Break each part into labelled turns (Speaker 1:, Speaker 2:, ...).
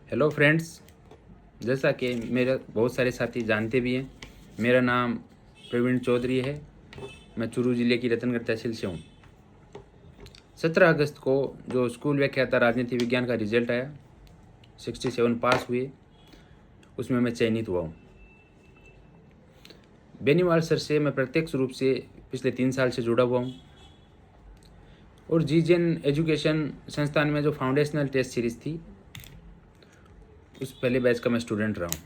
Speaker 1: Hello friends, जैसा कि मेरे बहुत सारे साथी जानते भी हैं, मेरा नाम प्रवीण चौधरी है। मैं चूरू ज़िले की रतनगढ़ तहसील से हूँ। 17 अगस्त को जो स्कूल व्याख्याता राजनीति विज्ञान का रिजल्ट आया, 67 पास हुए, उसमें मैं चयनित हुआ हूँ। बेनीवाल सर से मैं प्रत्यक्ष रूप से पिछले 3 साल से जुड़ा हुआ हूँ और जीजेन एजुकेशन संस्थान में जो फाउंडेशनल टेस्ट सीरीज़ थी, उस पहले बैच का मैं स्टूडेंट रहा हूँ।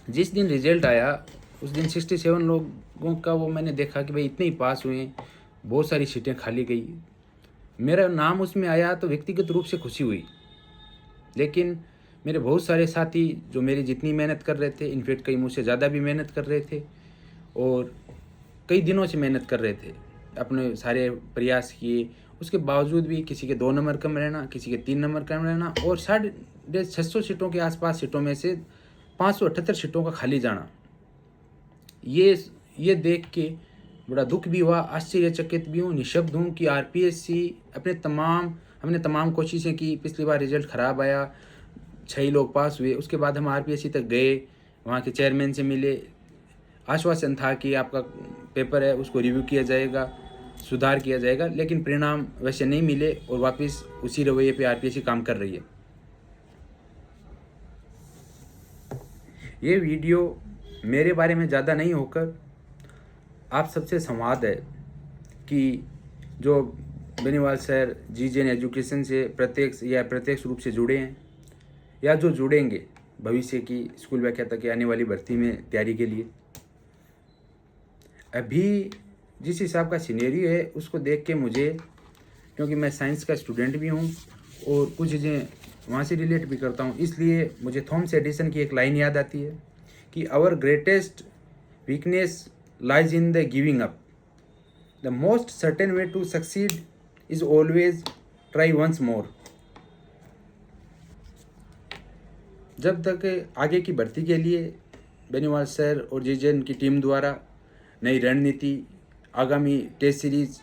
Speaker 1: जिस दिन रिजल्ट आया उस दिन 67 लोगों का वो मैंने देखा कि भाई इतने ही पास हुए, बहुत सारी सीटें खाली गई। मेरा नाम उसमें आया तो व्यक्तिगत रूप से खुशी हुई, लेकिन मेरे बहुत सारे साथी जो मेरी जितनी मेहनत कर रहे थे, इनफैक्ट कई मुझसे ज़्यादा भी मेहनत कर रहे थे और कई दिनों से मेहनत कर रहे थे, अपने सारे प्रयास किए, उसके बावजूद भी किसी के 2 नंबर कम रहना, किसी के 3 नंबर कम रहना और 650 सीटों के आसपास सीटों में से 578 सीटों का खाली जाना, ये देख के बड़ा दुख भी हुआ, आश्चर्यचकित भी हूँ, निशब्द हूँ कि आरपीएससी हमने तमाम कोशिशें की। पिछली बार रिजल्ट ख़राब आया, 6 ही लोग पास हुए। उसके बाद हम आरपीएससी तक गए, वहाँ के चेयरमैन से मिले, आश्वासन था कि आपका पेपर है उसको रिव्यू किया जाएगा, सुधार किया जाएगा, लेकिन परिणाम वैसे नहीं मिले और वापस उसी रवैये पे आरपीएससी काम कर रही है। ये वीडियो मेरे बारे में ज़्यादा नहीं होकर आप सबसे संवाद है कि जो बेनीवाल सर जीजेन एजुकेशन से प्रत्यक्ष रूप से जुड़े हैं या जो जुड़ेंगे भविष्य की स्कूल व्याख्याता की आने वाली भर्ती में तैयारी के लिए, अभी जिस हिसाब का सिनेरियो है उसको देख के मुझे, क्योंकि मैं साइंस का स्टूडेंट भी हूँ और कुछ चीज़ें वहाँ से रिलेट भी करता हूँ, इसलिए मुझे थॉमस एडिसन की एक लाइन याद आती है कि our greatest weakness lies in the giving up. The most certain way to succeed is always try once more. जब तक आगे की भर्ती के लिए बेनीवाल सर और जीजेन की टीम द्वारा नई रणनीति, आगामी टेस्ट सीरीज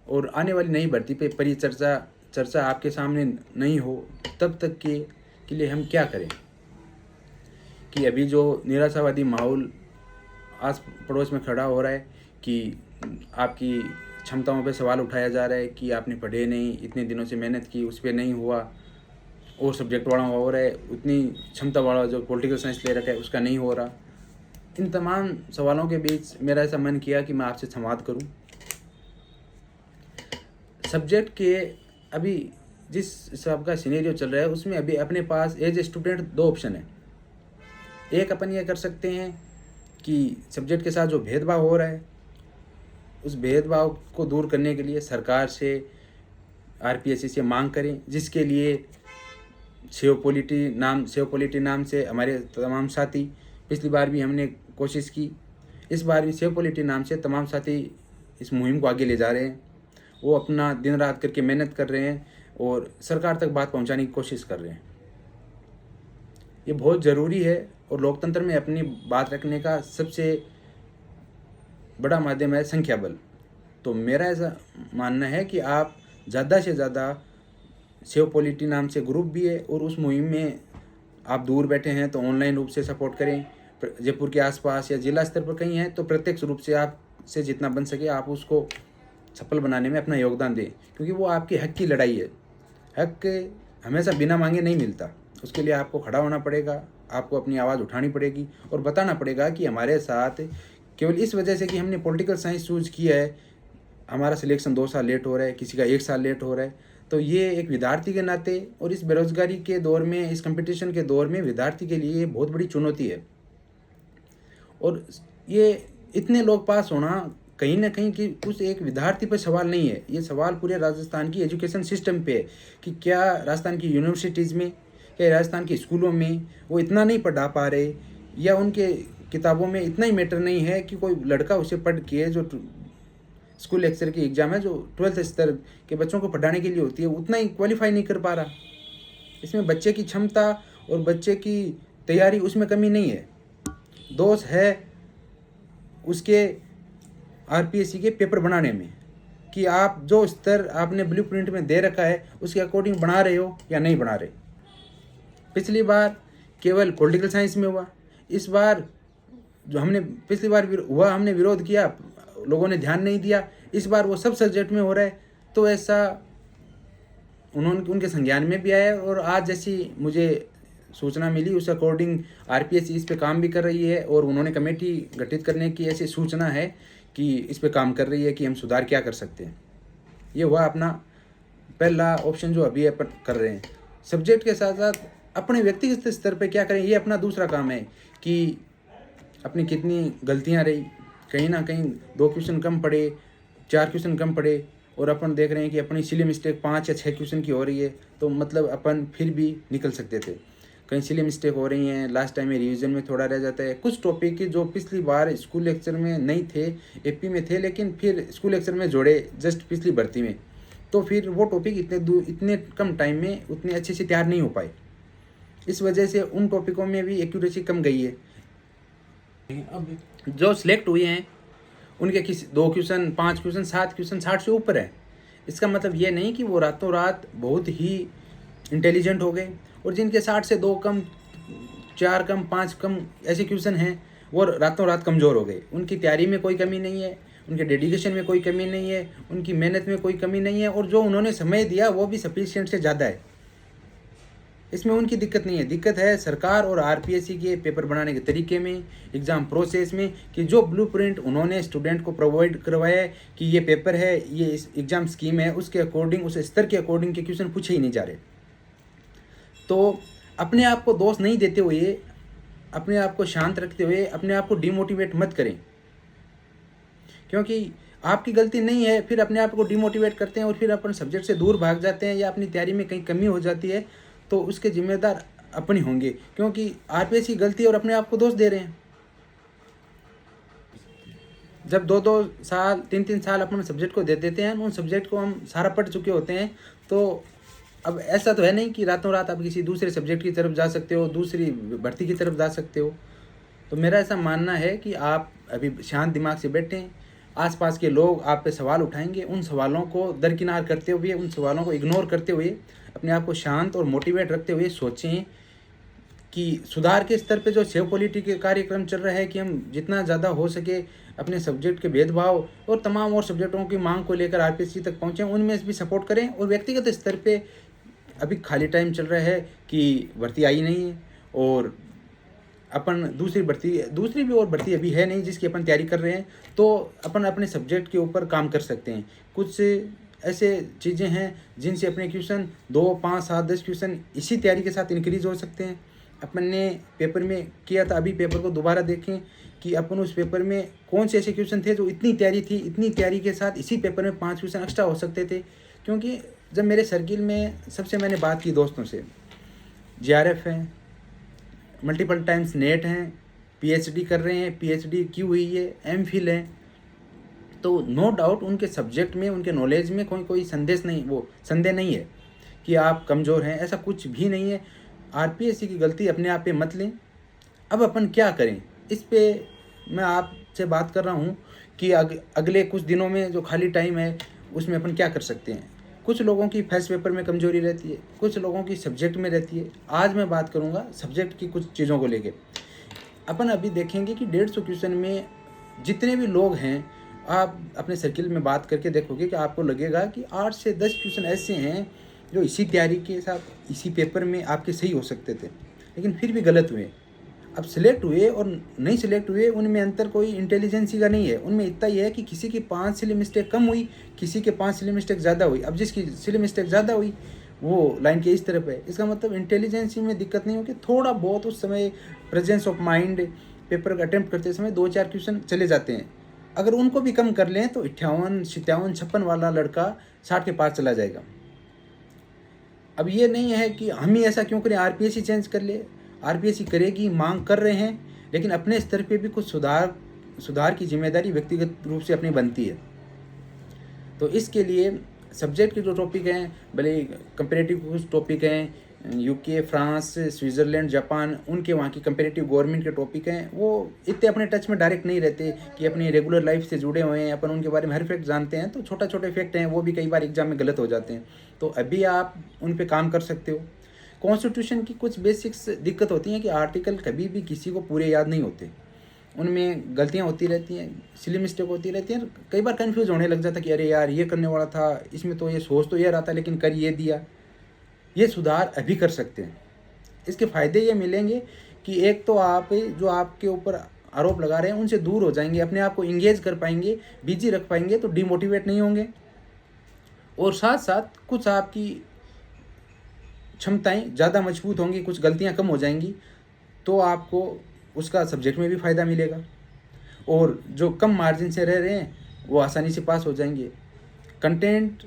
Speaker 1: और आने वाली नई भर्ती पे चर्चा आपके सामने नहीं हो, तब तक के लिए हम क्या करें कि अभी जो निराशावादी माहौल आस पड़ोस में खड़ा हो रहा है कि आपकी क्षमताओं पे सवाल उठाया जा रहा है कि आपने पढ़े नहीं, इतने दिनों से मेहनत की, उस पर नहीं हुआ, और सब्जेक्ट वाला हो रहा है, उतनी क्षमता वाला जो पॉलिटिकल साइंस ले रखा है उसका नहीं हो रहा। इन तमाम सवालों के बीच मेरा ऐसा मन किया कि मैं आपसे संवाद करूं। सब्जेक्ट के अभी जिस हिसाब का सिनेरियो चल रहा है उसमें अभी अपने पास एज ए स्टूडेंट 2 ऑप्शन है। एक अपन ये कर सकते हैं कि सब्जेक्ट के साथ जो भेदभाव हो रहा है उस भेदभाव को दूर करने के लिए सरकार से, आरपीएससी से मांग करें, जिसके लिए सेव पॉलिटी नाम से हमारे तमाम साथी, पिछली बार भी हमने कोशिश की, इस बार भी सेव पॉलिटी नाम से तमाम साथी इस मुहिम को आगे ले जा रहे हैं। वो अपना दिन रात करके मेहनत कर रहे हैं और सरकार तक बात पहुंचाने की कोशिश कर रहे हैं। ये बहुत ज़रूरी है और लोकतंत्र में अपनी बात रखने का सबसे बड़ा माध्यम है संख्या बल। तो मेरा ऐसा मानना है कि आप ज़्यादा से ज़्यादा, सेव पॉलिटी नाम से ग्रुप भी है और उस मुहिम में आप दूर बैठे हैं तो ऑनलाइन रूप से सपोर्ट करें। जयपुर के आसपास या जिला स्तर पर कहीं हैं तो प्रत्यक्ष रूप से आप से जितना बन सके आप उसको सफल बनाने में अपना योगदान दें, क्योंकि वो आपके हक की लड़ाई है। हक हमेशा बिना मांगे नहीं मिलता, उसके लिए आपको खड़ा होना पड़ेगा, आपको अपनी आवाज़ उठानी पड़ेगी और बताना पड़ेगा कि हमारे साथ केवल इस वजह से कि हमने पॉलिटिकल साइंस चूज किया है हमारा सिलेक्शन 2 साल लेट हो रहा है, किसी का 1 साल लेट हो रहा है। तो ये एक विद्यार्थी के नाते और इस बेरोजगारी के दौर में, इस कंपटीशन के दौर में विद्यार्थी के लिए बहुत बड़ी चुनौती है। और ये इतने लोग पास होना कहीं ना कहीं कि उस एक विद्यार्थी पर सवाल नहीं है, ये सवाल पूरे राजस्थान की एजुकेशन सिस्टम पे है कि क्या राजस्थान की यूनिवर्सिटीज़ में, क्या राजस्थान के स्कूलों में वो इतना नहीं पढ़ा पा रहे, या उनके किताबों में इतना ही मैटर नहीं है कि कोई लड़का उसे पढ़ के जो स्कूल लेक्चर की एग्ज़ाम है जो 12th स्तर के बच्चों को पढ़ाने के लिए होती है उतना ही क्वालिफाई नहीं कर पा रहा। इसमें बच्चे की क्षमता और बच्चे की तैयारी, उसमें कमी नहीं है, दोष है उसके आरपीएससी के पेपर बनाने में। कि आप जो स्तर आपने ब्लूप्रिंट में दे रखा है उसके अकॉर्डिंग बना रहे हो या नहीं बना रहे। पिछली बार केवल पॉलिटिकल साइंस में हुआ, इस बार जो हमने पिछली बार हुआ हमने विरोध किया, लोगों ने ध्यान नहीं दिया, इस बार वो सब सब्जेक्ट में हो रहा है। तो ऐसा उनके संज्ञान में भी आया और आज जैसी मुझे सूचना मिली उस अकॉर्डिंग आरपीएससी इस पे काम भी कर रही है और उन्होंने कमेटी गठित करने की ऐसी सूचना है कि इस पे काम कर रही है कि हम सुधार क्या कर सकते हैं। ये हुआ अपना पहला ऑप्शन जो अभी अपन कर रहे हैं। सब्जेक्ट के साथ साथ अपने व्यक्तिगत स्तर पे क्या करें, ये अपना दूसरा काम है कि अपनी कितनी गलतियां रही, कहीं ना कहीं 2 क्वेश्चन कम पड़े, 4 क्वेश्चन कम पड़े और अपन देख रहे हैं कि अपनी सिली मिस्टेक 5 या 6 क्वेश्चन की हो रही है, तो मतलब अपन फिर भी निकल सकते थे। कहीं सिली मिस्टेक हो रही हैं, लास्ट टाइम में रिवीजन में थोड़ा रह जाता है, कुछ टॉपिक की जो पिछली बार स्कूल लेक्चर में नहीं थे, एपी में थे, लेकिन फिर स्कूल लेक्चर में जोड़े जस्ट पिछली भर्ती में, तो फिर वो टॉपिक इतने कम टाइम में उतने अच्छे से तैयार नहीं हो पाए। इस वजह से उन टॉपिकों में भी एक्यूरेसी कम गई है। जो सिलेक्ट हुए हैं उनके किसी 2 क्वेश्चन, 5 क्वेश्चन, 7 क्वेश्चन 60 से ऊपर है। इसका मतलब ये नहीं कि वो रातों रात बहुत ही इंटेलिजेंट हो गए, और जिनके 60 से 2 कम, 4 कम, 5 कम ऐसे क्वेश्चन हैं वो रातों रात कमज़ोर हो गए। उनकी तैयारी में कोई कमी नहीं है, उनके डेडिकेशन में कोई कमी नहीं है, उनकी मेहनत में कोई कमी नहीं है, और जो उन्होंने समय दिया वो भी सफिशिएंट से ज़्यादा है। इसमें उनकी दिक्कत नहीं है, दिक्कत है सरकार और आरपीएससी के पेपर बनाने के तरीके में, एग्ज़ाम प्रोसेस में, कि जो ब्लूप्रिंट उन्होंने स्टूडेंट को प्रोवाइड करवाया है कि ये पेपर है, ये इस एग्ज़ाम स्कीम है, उसके अकॉर्डिंग, उस स्तर के अकॉर्डिंग के क्वेश्चन पूछे ही नहीं जा रहे। तो अपने आप को दोष नहीं देते हुए, अपने आप को शांत रखते हुए अपने आप को डिमोटिवेट मत करें, क्योंकि आपकी गलती नहीं है, फिर अपने आप को डिमोटिवेट करते हैं और फिर अपन सब्जेक्ट से दूर भाग जाते हैं या अपनी तैयारी में कहीं कमी हो जाती है, तो उसके जिम्मेदार अपने होंगे, क्योंकि आरपीएससी गलती और अपने आप को दोष दे रहे हैं। जब 2-2 साल, 3-3 साल अपन सब्जेक्ट को दे देते हैं, उन सब्जेक्ट को हम सारा पढ़ चुके होते हैं, तो अब ऐसा तो है नहीं कि रातों रात आप किसी दूसरे सब्जेक्ट की तरफ जा सकते हो, दूसरी भर्ती की तरफ जा सकते हो। तो मेरा ऐसा मानना है कि आप अभी शांत दिमाग से बैठें, आसपास के लोग आप पे सवाल उठाएंगे, उन सवालों को दरकिनार करते हुए, उन सवालों को इग्नोर करते हुए अपने आप को शांत और मोटिवेट रखते हुए सोचें कि सुधार के स्तर पे जो सेव पॉलिटी के कार्यक्रम चल रहा है कि हम जितना ज़्यादा हो सके अपने सब्जेक्ट के भेदभाव और तमाम और सब्जेक्टों की मांग को लेकर आरपीएससी तक पहुँचें, उनमें भी सपोर्ट करें। और व्यक्तिगत स्तर पे अभी खाली टाइम चल रहा है कि भर्ती आई नहीं है और अपन दूसरी भी और भर्ती अभी है नहीं जिसकी अपन तैयारी कर रहे हैं, तो अपन अपने सब्जेक्ट के ऊपर काम कर सकते हैं। कुछ ऐसे चीज़ें हैं जिनसे अपने क्वेश्चन 2, 5, 7, 10 क्वेश्चन इसी तैयारी के साथ इंक्रीज हो सकते हैं। अपन ने पेपर में किया था, अभी पेपर को दोबारा देखें कि अपन उस पेपर में कौन से ऐसे क्वेश्चन थे जो इतनी तैयारी के साथ इसी पेपर में 5 क्वेश्चन एक्स्ट्रा हो सकते थे। क्योंकि जब मेरे सर्किल में सबसे मैंने बात की दोस्तों से, जीआरएफ हैं, मल्टीपल टाइम्स नेट हैं, पीएचडी कर रहे हैं, पीएचडी की हुई है, एमफिल है, तो नो डाउट उनके सब्जेक्ट में, उनके नॉलेज में कोई संदेह नहीं है कि आप कमज़ोर हैं, ऐसा कुछ भी नहीं है। आरपीएससी की गलती अपने आप पे मत लें। अब अपन क्या करें, इस पे मैं आपसे बात कर रहा हूँ कि अगले कुछ दिनों में जो खाली टाइम है उसमें अपन क्या कर सकते हैं। कुछ लोगों की फर्स्ट पेपर में कमजोरी रहती है, कुछ लोगों की सब्जेक्ट में रहती है। आज मैं बात करूँगा सब्जेक्ट की कुछ चीज़ों को लेके। अपन अभी देखेंगे कि 150 क्वेश्चन में जितने भी लोग हैं, आप अपने सर्किल में बात करके देखोगे कि आपको लगेगा कि 8 से 10 क्वेश्चन ऐसे हैं जो इसी तैयारी के साथ इसी पेपर में आपके सही हो सकते थे, लेकिन फिर भी गलत हुए। अब सिलेक्ट हुए और नहीं सिलेक्ट हुए, उनमें अंतर कोई इंटेलिजेंसी का नहीं है। उनमें इतना ही है कि किसी की 5 सिली मिस्टेक कम हुई, किसी के 5 सिली मिस्टेक ज़्यादा हुई। अब जिसकी सिली मिस्टेक ज़्यादा हुई वो लाइन के इस तरफ है, इसका मतलब इंटेलिजेंसी में दिक्कत नहीं होगी। थोड़ा बहुत उस समय प्रेजेंस ऑफ माइंड, पेपर का अटैम्प्ट करते समय 2-4 क्वेश्चन चले जाते हैं। अगर उनको भी कम कर लें तो 58, 57, 56 वाला लड़का 60 के पार चला जाएगा। अब ये नहीं है कि हम ही ऐसा क्यों करें, आरपीएससी चेंज कर ले। आरपीएससी करेगी, मांग कर रहे हैं, लेकिन अपने स्तर पे भी कुछ सुधार की जिम्मेदारी व्यक्तिगत रूप से अपनी बनती है। तो इसके लिए सब्जेक्ट के जो टॉपिक हैं, भले कंपेरेटिव कुछ टॉपिक हैं, यूके, फ्रांस, स्विट्ज़रलैंड, जापान, उनके वहाँ की कंपेरेटिव गवर्नमेंट के टॉपिक हैं, वो इतने अपने टच में डायरेक्ट नहीं रहते कि अपनी रेगुलर लाइफ से जुड़े हुए हैं, अपन उनके बारे में हर फैक्ट जानते हैं, तो छोटा छोटे फैक्ट हैं वो भी कई बार एग्जाम में गलत हो जाते हैं। तो अभी आप उन पे काम कर सकते हो। कॉन्स्टिट्यूशन की कुछ बेसिक्स दिक्कत होती हैं कि आर्टिकल कभी भी किसी को पूरे याद नहीं होते, उनमें गलतियाँ होती रहती हैं, सिली मिस्टेक होती रहती हैं, कई बार कन्फ्यूज़ होने लग जाता कि अरे यार ये करने वाला था, इसमें तो ये सोच तो ये रहा था लेकिन कर ये दिया। ये सुधार अभी कर सकते हैं। इसके फ़ायदे ये मिलेंगे कि एक तो आप जो आपके ऊपर आरोप लगा रहे हैं उनसे दूर हो जाएंगे, अपने आप को इंगेज कर पाएंगे, बिजी रख पाएंगे, तो डिमोटिवेट नहीं होंगे, और साथ साथ कुछ आपकी क्षमताएं ज़्यादा मजबूत होंगी, कुछ गलतियां कम हो जाएंगी, तो आपको उसका सब्जेक्ट में भी फ़ायदा मिलेगा, और जो कम मार्जिन से रह रहे हैं वो आसानी से पास हो जाएंगे। कंटेंट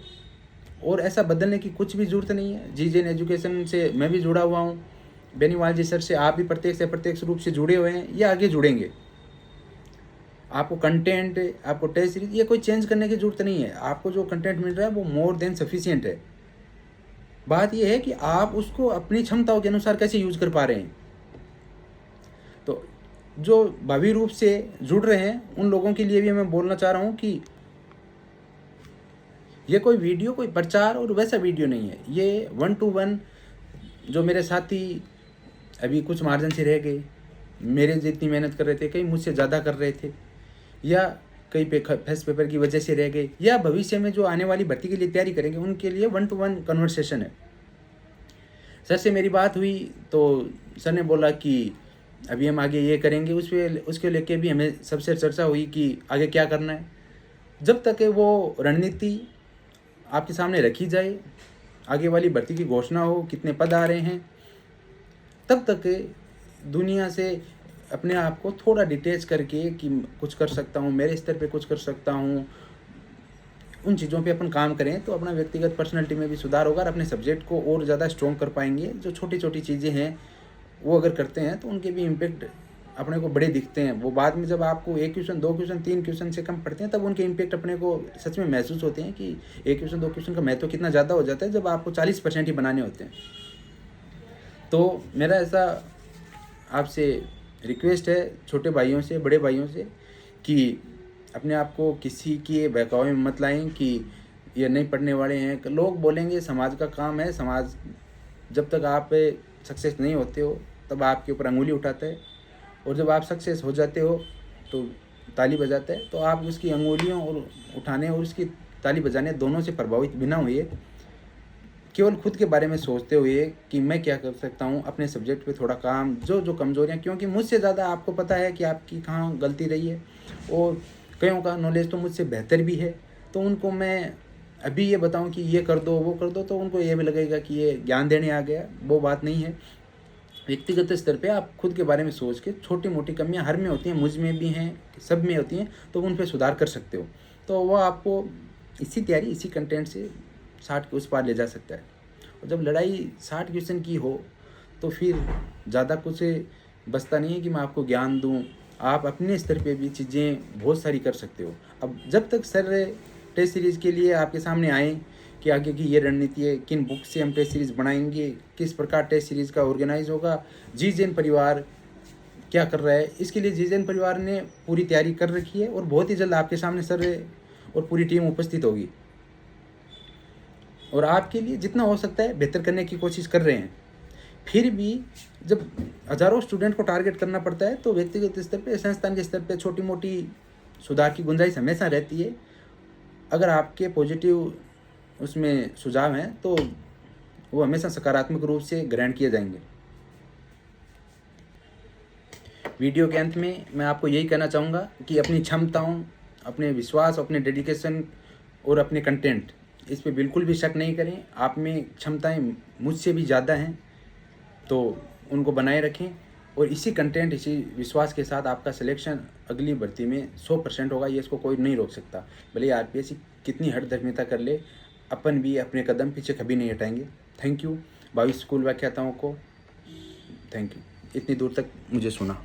Speaker 1: और ऐसा बदलने की कुछ भी ज़रूरत नहीं है। जीजेन एजुकेशन से मैं भी जुड़ा हुआ हूँ, बेनीवाल जी सर से आप भी प्रत्यक्ष से प्रत्यक्ष रूप से जुड़े हुए हैं, या आगे जुड़ेंगे। आपको कंटेंट, आपको टेस्ट सीरीज, ये कोई चेंज करने की ज़रूरत नहीं है। आपको जो कंटेंट मिल रहा है वो मोर देन सफिशिएंट है। बात यह है कि आप उसको अपनी क्षमताओं के अनुसार कैसे यूज कर पा रहे हैं। तो जो भावी रूप से जुड़ रहे हैं उन लोगों के लिए भी मैं बोलना चाह रहा हूँ कि ये कोई वीडियो कोई प्रचार और वैसा वीडियो नहीं है। ये 1 to 1 जो मेरे साथी अभी कुछ मार्जिन से रह गए, मेरे जितनी मेहनत कर रहे थे, कई मुझसे ज़्यादा कर रहे थे, या कई फर्स्ट पेपर की वजह से रह गए, या भविष्य में जो आने वाली भर्ती के लिए तैयारी करेंगे, उनके लिए 1 to 1 कन्वर्सेशन है। सर से मेरी बात हुई तो सर ने बोला कि अभी हम आगे ये करेंगे, उसके लेके भी हमें सबसे चर्चा हुई कि आगे क्या करना है। जब तक वो रणनीति आपके सामने रखी जाए, आगे वाली भर्ती की घोषणा हो, कितने पद आ रहे हैं, तब तक दुनिया से अपने आप को थोड़ा डिटेच करके कि कुछ कर सकता हूँ, मेरे स्तर पे कुछ कर सकता हूँ, उन चीज़ों पे अपन काम करें तो अपना व्यक्तिगत पर्सनैलिटी में भी सुधार होगा और अपने सब्जेक्ट को और ज़्यादा स्ट्रॉन्ग कर पाएंगे। जो छोटी छोटी चीज़ें हैं वो अगर करते हैं तो उनके भी इम्पेक्ट अपने को बड़े दिखते हैं। वो बाद में जब आपको 1 क्वेश्चन 2 क्वेश्चन 3 क्वेश्चन से कम पढ़ते हैं तब उनके इम्पेक्ट अपने को सच में महसूस होते हैं कि 1 क्वेश्चन 2 क्वेश्चन का महत्व कितना ज़्यादा हो जाता है जब आपको 40% ही बनाने होते हैं। तो मेरा ऐसा आपसे रिक्वेस्ट है, छोटे भाइयों से, बड़े भाइयों से, कि अपने आप को किसी के बहकावे में मत लाएं कि ये नहीं पढ़ने वाले हैं। लोग बोलेंगे, समाज का काम है, समाज जब तक आप सक्सेस नहीं होते हो तब आपके ऊपर अंगुली उठाता है, और जब आप सक्सेस हो जाते हो तो ताली बजाता है। तो आप उसकी अंगुलियों और उठाने और उसकी ताली बजाने दोनों से प्रभावित बिना हुए, केवल खुद के बारे में सोचते हुए कि मैं क्या कर सकता हूँ, अपने सब्जेक्ट पे थोड़ा काम, जो कमज़ोरियाँ, क्योंकि मुझसे ज़्यादा आपको पता है कि आपकी कहाँ गलती रही है, और कईयों का नॉलेज तो मुझसे बेहतर भी है। तो उनको मैं अभी ये बताऊँ कि ये कर दो वो कर दो तो उनको ये भी लगेगा कि ये ज्ञान देने आ गया। वो बात नहीं है। व्यक्तिगत स्तर पे आप खुद के बारे में सोच के, छोटी मोटी कमियां हर में होती हैं, मुझ में भी हैं, सब में होती हैं, तो उन पे सुधार कर सकते हो। तो वो आपको इसी तैयारी, इसी कंटेंट से 60 के उस पार ले जा सकता है। और जब लड़ाई 60 क्वेश्चन की हो तो फिर ज़्यादा कुछ बचता नहीं है कि मैं आपको ज्ञान दूँ। आप अपने स्तर पे भी चीज़ें बहुत सारी कर सकते हो। अब जब तक सर टेस्ट सीरीज़ के लिए आपके सामने आए कि आगे की ये रणनीति है, किन बुक से हम टेस्ट सीरीज़ बनाएंगे, किस प्रकार टेस्ट सीरीज़ का ऑर्गेनाइज होगा, जीजेन परिवार क्या कर रहा है, इसके लिए जीजेन परिवार ने पूरी तैयारी कर रखी है, और बहुत ही जल्द आपके सामने सर और पूरी टीम उपस्थित होगी, और आपके लिए जितना हो सकता है बेहतर करने की कोशिश कर रहे हैं। फिर भी जब हज़ारों स्टूडेंट को टारगेट करना पड़ता है तो व्यक्तिगत स्तर पे, संस्थान के स्तर पे छोटी मोटी सुधार की गुंजाइश हमेशा रहती है। अगर आपके पॉजिटिव उसमें सुझाव हैं तो वो हमेशा सकारात्मक रूप से ग्रहण किए जाएंगे। वीडियो के अंत में मैं आपको यही कहना चाहूँगा कि अपनी क्षमताओं, अपने विश्वास, अपने डेडिकेशन और अपने कंटेंट, इस पे बिल्कुल भी शक नहीं करें। आप में क्षमताएं मुझसे भी ज़्यादा हैं तो उनको बनाए रखें, और इसी कंटेंट, इसी विश्वास के साथ आपका सिलेक्शन अगली भर्ती में 100% होगा। ये इसको कोई नहीं रोक सकता। भले आरपीएससी कितनी हठधर्मिता कर ले, अपन भी अपने कदम पीछे कभी नहीं हटाएंगे। थैंक यू भावी स्कूल व्याख्याताओं को, थैंक यू इतनी दूर तक मुझे सुना।